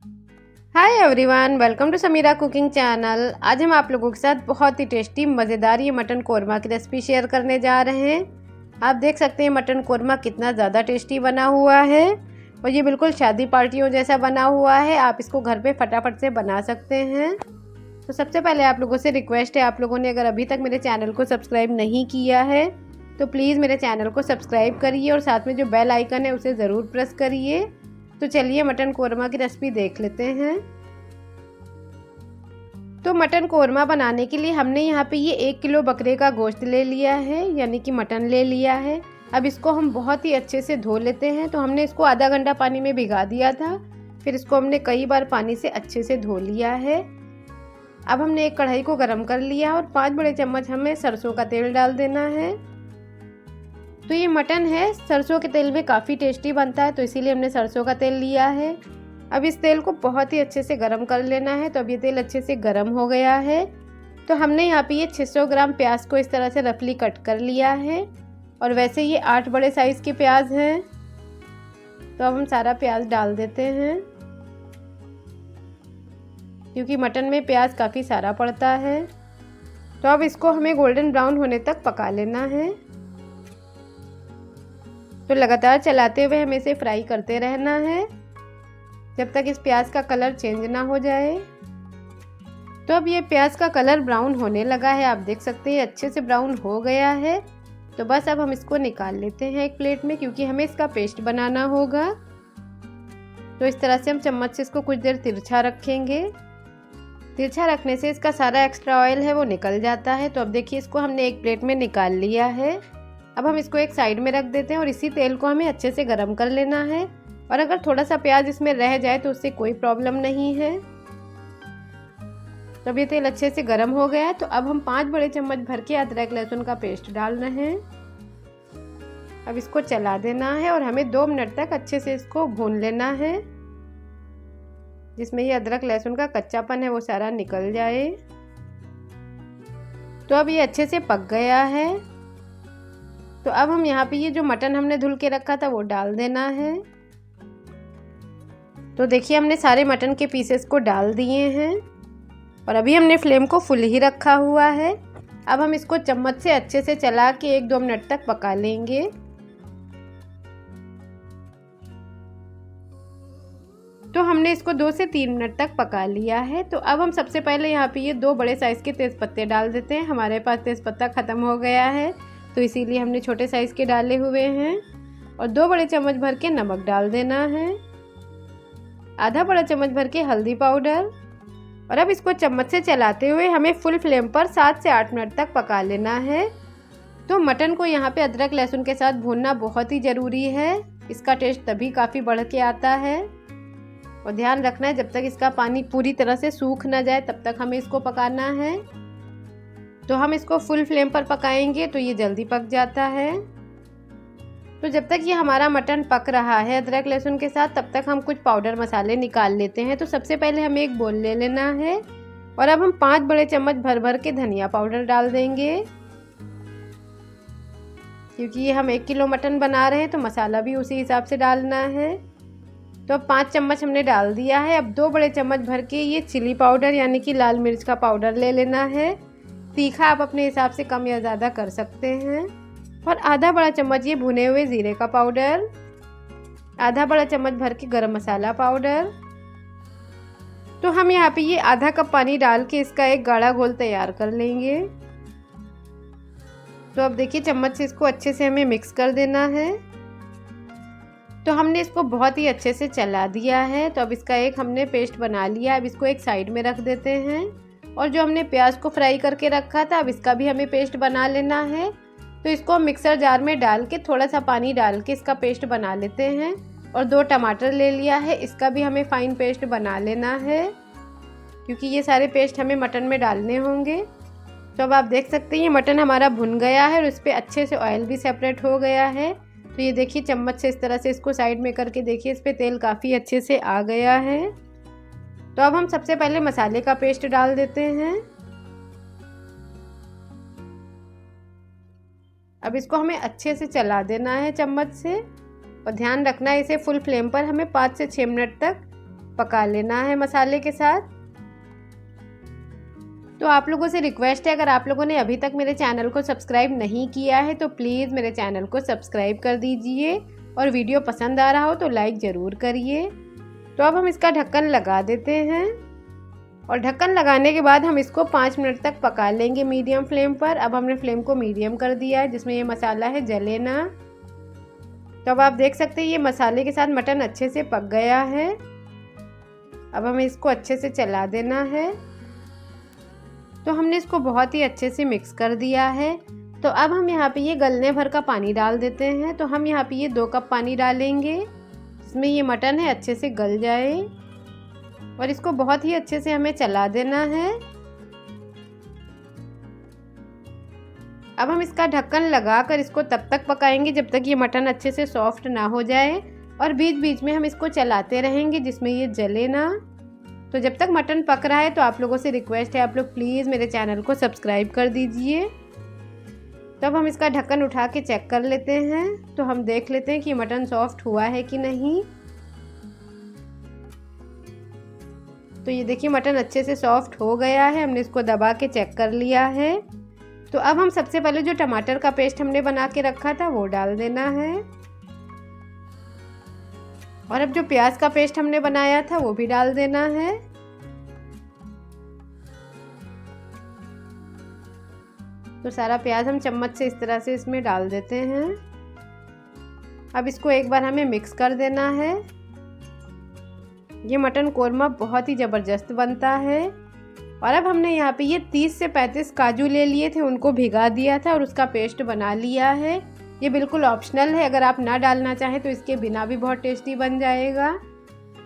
Hi everyone, welcome to Samira cooking channel. आज हम आप लोगों के साथ बहुत ही टेस्टी मज़ेदार ये मटन कोरमा की रेसिपी शेयर करने जा रहे हैं। आप देख सकते हैं मटन कोरमा कितना ज़्यादा टेस्टी बना हुआ है और ये बिल्कुल शादी पार्टियों जैसा बना हुआ है। आप इसको घर पे फटाफट से बना सकते हैं। तो सबसे पहले आप लोगों से रिक्वेस्ट है, आप लोगों ने अगर अभी तक मेरे चैनल को सब्सक्राइब नहीं किया है तो प्लीज़ मेरे चैनल को सब्सक्राइब करिए और साथ में जो बेल आइकन है उसे ज़रूर प्रेस करिए। तो चलिए मटन कोरमा की रेसिपी देख लेते हैं। तो मटन कोरमा बनाने के लिए हमने यहाँ पे ये 1 किलो बकरे का गोश्त ले लिया है, यानी कि मटन ले लिया है। अब इसको हम बहुत ही अच्छे से धो लेते हैं। तो हमने इसको आधा घंटा पानी में भिगा दिया था, फिर इसको हमने कई बार पानी से अच्छे से धो लिया है। अब हमने एक कढ़ाई को गरम कर लिया और 5 बड़े चम्मच हमें सरसों का तेल डाल देना है। तो ये मटन है, सरसों के तेल में काफ़ी टेस्टी बनता है, तो इसीलिए हमने सरसों का तेल लिया है। अब इस तेल को बहुत ही अच्छे से गरम कर लेना है। तो अब ये तेल अच्छे से गरम हो गया है। तो हमने यहाँ पे ये 600 ग्राम प्याज को इस तरह से रफली कट कर लिया है और वैसे ये 8 बड़े साइज़ के प्याज हैं। तो अब हम सारा प्याज डाल देते हैं, क्योंकि मटन में प्याज काफ़ी सारा पड़ता है। तो अब इसको हमें गोल्डन ब्राउन होने तक पका लेना है। तो लगातार चलाते हुए हमें इसे फ्राई करते रहना है जब तक इस प्याज का कलर चेंज ना हो जाए। तो अब ये प्याज का कलर ब्राउन होने लगा है, आप देख सकते हैं अच्छे से ब्राउन हो गया है। तो बस अब हम इसको निकाल लेते हैं एक प्लेट में, क्योंकि हमें इसका पेस्ट बनाना होगा। तो इस तरह से हम चम्मच से इसको कुछ देर तिरछा रखेंगे। तिरछा रखने से इसका सारा एक्स्ट्रा ऑयल है वो निकल जाता है। तो अब देखिए इसको हमने एक प्लेट में निकाल लिया है। अब हम इसको एक साइड में रख देते हैं और इसी तेल को हमें अच्छे से गर्म कर लेना है। और अगर थोड़ा सा प्याज इसमें रह जाए तो उससे कोई प्रॉब्लम नहीं है। तो अब ये तेल अच्छे से गर्म हो गया है। तो अब हम 5 बड़े चम्मच भर के अदरक लहसुन का पेस्ट डाल रहे हैं। अब इसको चला देना है और हमें 2 मिनट तक अच्छे से इसको भून लेना है, जिसमें ये अदरक लहसुन का कच्चापन है वो सारा निकल जाए। तो अब ये अच्छे से पक गया है। तो अब हम यहाँ पे ये जो मटन हमने धुल के रखा था वो डाल देना है। तो देखिए हमने सारे मटन के पीसेस को डाल दिए हैं और अभी हमने फ्लेम को फुल ही रखा हुआ है। अब हम इसको चम्मच से अच्छे से चला के 1-2 मिनट तक पका लेंगे। तो हमने इसको 2 से 3 मिनट तक पका लिया है। तो अब हम सबसे पहले यहाँ पे ये 2 बड़े साइज़ के तेज़पत्ते डाल देते हैं। हमारे पास तेज़पत्ता ख़त्म हो गया है तो इसीलिए हमने छोटे साइज़ के डाले हुए हैं। और 2 बड़े चम्मच भर के नमक डाल देना है, आधा बड़ा चम्मच भर के हल्दी पाउडर। और अब इसको चम्मच से चलाते हुए हमें फुल फ्लेम पर 7 से 8 मिनट तक पका लेना है। तो मटन को यहाँ पे अदरक लहसुन के साथ भूनना बहुत ही ज़रूरी है, इसका टेस्ट तभी काफ़ी बढ़ के आता है। और ध्यान रखना है जब तक इसका पानी पूरी तरह से सूख ना जाए तब तक हमें इसको पकाना है। तो हम इसको फुल फ्लेम पर पकाएंगे तो ये जल्दी पक जाता है। तो जब तक ये हमारा मटन पक रहा है अदरक लहसुन के साथ, तब तक हम कुछ पाउडर मसाले निकाल लेते हैं। तो सबसे पहले हमें एक बोल ले लेना है और अब हम 5 बड़े चम्मच भर भर के धनिया पाउडर डाल देंगे, क्योंकि ये हम 1 किलो मटन बना रहे हैं तो मसाला भी उसी हिसाब से डालना है। तो अब 5 चम्मच हमने डाल दिया है। अब 2 बड़े चम्मच भर के ये चिली पाउडर यानी कि लाल मिर्च का पाउडर ले लेना है। तीखा आप अपने हिसाब से कम या ज़्यादा कर सकते हैं। और आधा बड़ा चम्मच ये भुने हुए ज़ीरे का पाउडर, आधा बड़ा चम्मच भर के गरम मसाला पाउडर। तो हम यहाँ पे ये आधा कप पानी डाल के इसका एक गाढ़ा घोल तैयार कर लेंगे। तो अब देखिए चम्मच से इसको अच्छे से हमें मिक्स कर देना है। तो हमने इसको बहुत ही अच्छे से चला दिया है। तो अब इसका एक हमने पेस्ट बना लिया। अब इसको एक साइड में रख देते हैं और जो हमने प्याज को फ्राई करके रखा था अब इसका भी हमें पेस्ट बना लेना है। तो इसको मिक्सर जार में डाल के थोड़ा सा पानी डाल के इसका पेस्ट बना लेते हैं। और 2 टमाटर ले लिया है, इसका भी हमें फाइन पेस्ट बना लेना है, क्योंकि ये सारे पेस्ट हमें मटन में डालने होंगे। तो अब आप देख सकते हैं ये मटन हमारा भुन गया है और इस पर अच्छे से ऑयल भी सेपरेट हो गया है। तो ये देखिए चम्मच से इस तरह से इसको साइड में करके देखिए इस पर तेल काफ़ी अच्छे से आ गया है। तो अब हम सबसे पहले मसाले का पेस्ट डाल देते हैं। अब इसको हमें अच्छे से चला देना है चम्मच से और ध्यान रखना है इसे फुल फ्लेम पर हमें 5 से 6 मिनट तक पका लेना है मसाले के साथ। तो आप लोगों से रिक्वेस्ट है, अगर आप लोगों ने अभी तक मेरे चैनल को सब्सक्राइब नहीं किया है तो प्लीज़ मेरे चैनल को सब्सक्राइब कर दीजिए और वीडियो पसंद आ रहा हो तो लाइक ज़रूर करिए। तो अब हम इसका ढक्कन लगा देते हैं और ढक्कन लगाने के बाद हम इसको 5 मिनट तक पका लेंगे मीडियम फ्लेम पर। अब हमने फ्लेम को मीडियम कर दिया है, जिसमें ये मसाला है जले ना। तो अब आप देख सकते हैं ये मसाले के साथ मटन अच्छे से पक गया है। अब हमें इसको अच्छे से चला देना है। तो हमने इसको बहुत ही अच्छे से मिक्स कर दिया है। तो अब हम यहाँ पे ये गलने भर का पानी डाल देते हैं। तो हम यहाँ पे ये 2 कप पानी डालेंगे, इसमें ये मटन है अच्छे से गल जाए और इसको बहुत ही अच्छे से हमें चला देना है। अब हम इसका ढक्कन लगाकर इसको तब तक पकाएंगे जब तक ये मटन अच्छे से सॉफ्ट ना हो जाए और बीच बीच में हम इसको चलाते रहेंगे जिसमें ये जले ना। तो जब तक मटन पक रहा है तो आप लोगों से रिक्वेस्ट है, आप लोग प्लीज़ मेरे चैनल को सब्सक्राइब कर दीजिए। तब हम इसका ढक्कन उठा के चेक कर लेते हैं। तो हम देख लेते हैं कि मटन सॉफ्ट हुआ है कि नहीं। तो ये देखिए मटन अच्छे से सॉफ्ट हो गया है, हमने इसको दबा के चेक कर लिया है। तो अब हम सबसे पहले जो टमाटर का पेस्ट हमने बना के रखा था वो डाल देना है और अब जो प्याज का पेस्ट हमने बनाया था वो भी डाल देना है। तो सारा प्याज हम चम्मच से इस तरह से इसमें डाल देते हैं। अब इसको एक बार हमें मिक्स कर देना है। ये मटन कोरमा बहुत ही ज़बरदस्त बनता है। और अब हमने यहाँ पे ये 30 से 35 काजू ले लिए थे, उनको भिगा दिया था और उसका पेस्ट बना लिया है। ये बिल्कुल ऑप्शनल है, अगर आप ना डालना चाहें तो इसके बिना भी बहुत टेस्टी बन जाएगा।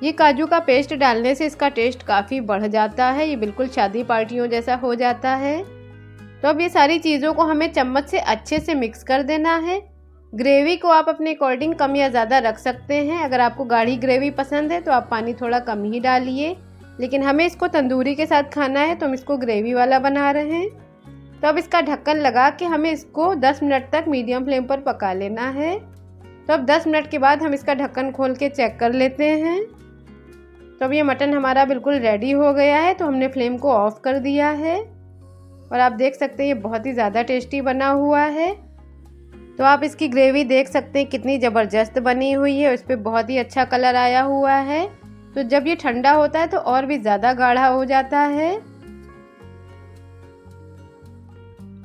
ये काजू का पेस्ट डालने से इसका टेस्ट काफ़ी बढ़ जाता है, ये बिल्कुल शादी पार्टियों जैसा हो जाता है। तो अब ये सारी चीज़ों को हमें चम्मच से अच्छे से मिक्स कर देना है। ग्रेवी को आप अपने अकॉर्डिंग कम या ज़्यादा रख सकते हैं। अगर आपको गाढ़ी ग्रेवी पसंद है तो आप पानी थोड़ा कम ही डालिए, लेकिन हमें इसको तंदूरी के साथ खाना है तो हम इसको ग्रेवी वाला बना रहे हैं। तो अब इसका ढक्कन लगा के हमें इसको 10 मिनट तक मीडियम फ्लेम पर पका लेना है। तो अब 10 मिनट के बाद हम इसका ढक्कन खोल के चेक कर लेते हैं। तो अब ये मटन हमारा बिल्कुल रेडी हो गया है, तो हमने फ्लेम को ऑफ कर दिया है और आप देख सकते हैं ये बहुत ही ज़्यादा टेस्टी बना हुआ है। तो आप इसकी ग्रेवी देख सकते हैं कितनी ज़बरदस्त बनी हुई है, उस पर बहुत ही अच्छा कलर आया हुआ है। तो जब ये ठंडा होता है तो और भी ज़्यादा गाढ़ा हो जाता है।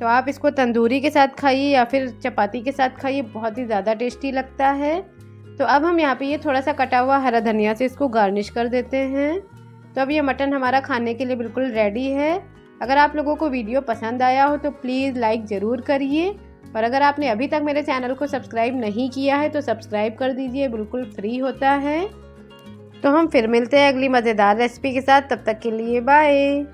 तो आप इसको तंदूरी के साथ खाइए या फिर चपाती के साथ खाइए, बहुत ही ज़्यादा टेस्टी लगता है। तो अब हम यहाँ पे ये थोड़ा सा कटा हुआ हरा धनिया से इसको गार्निश कर देते हैं। तो अब ये मटन हमारा खाने के लिए बिल्कुल रेडी है। अगर आप लोगों को वीडियो पसंद आया हो तो प्लीज़ लाइक ज़रूर करिए और अगर आपने अभी तक मेरे चैनल को सब्सक्राइब नहीं किया है तो सब्सक्राइब कर दीजिए, बिल्कुल फ्री होता है। तो हम फिर मिलते हैं अगली मज़ेदार रेसिपी के साथ, तब तक के लिए बाय।